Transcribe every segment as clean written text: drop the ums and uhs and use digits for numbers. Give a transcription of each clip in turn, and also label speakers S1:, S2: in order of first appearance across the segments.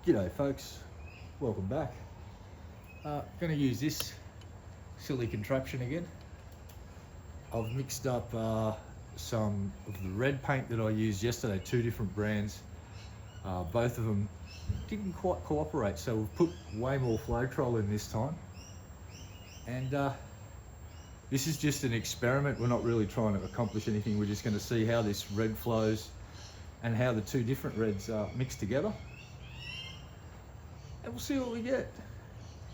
S1: G'day folks, welcome back. Going to use this silly contraption again. I've mixed up some of the red paint that I used yesterday, two different brands. Both of them didn't quite cooperate, so we've put way more flowtrol in this time. And this is just an experiment. We're not really trying to accomplish anything. We're just going to see how this red flows and how the two different reds mix together. And we'll see what we get.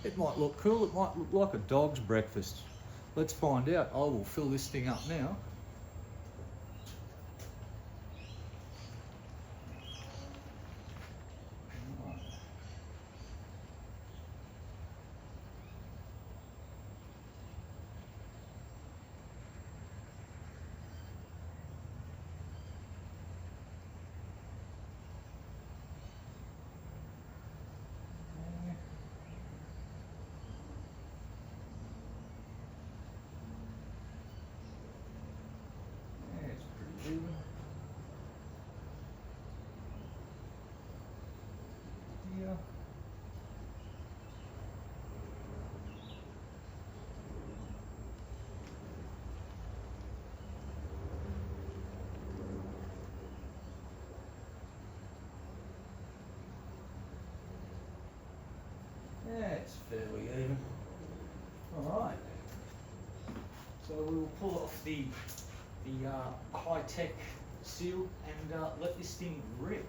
S1: It might look cool, it might look like a dog's breakfast. Let's find out. I will fill this thing up now. Yeah. Yeah, it's fairly even. All right. So we will pull off the high-tech seal and let this thing rip.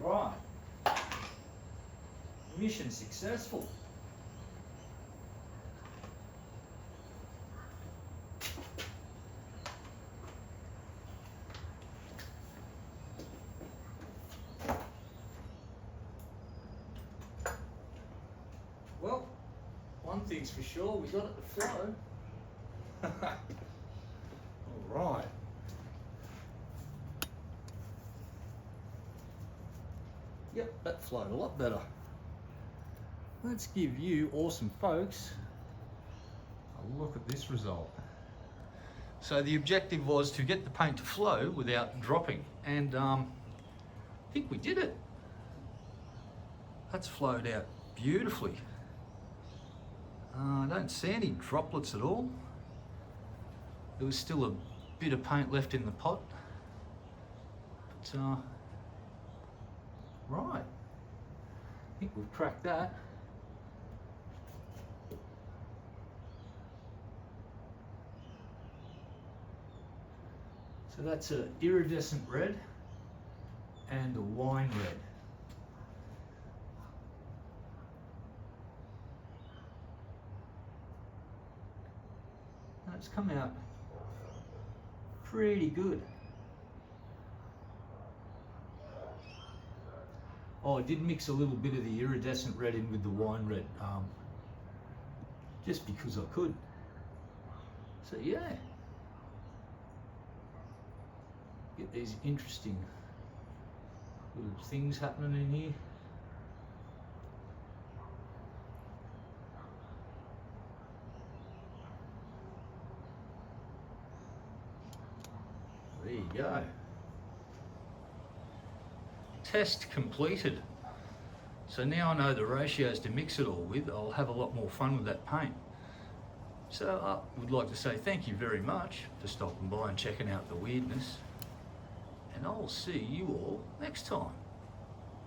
S1: Right. Mission successful. Well, one thing's for sure, we got it to flow. All right. Yep, that flowed a lot better. Let's give you awesome folks a look at this result. So the objective was to get the paint to flow without dropping, and I think we did it. That's flowed out beautifully. I don't see any droplets at all. There was still a bit of paint left in the pot. But, right, I think we've cracked that. So that's an iridescent red and a wine red. That's come out pretty good. Oh, I did mix a little bit of the iridescent red in with the wine red, just because I could. So yeah, get these interesting little things happening in here. There you go. Test completed. So now I know the ratios to mix it all with. I'll have a lot more fun with that paint. So I would like to say thank you very much for stopping by and checking out the weirdness. And I'll see you all next time.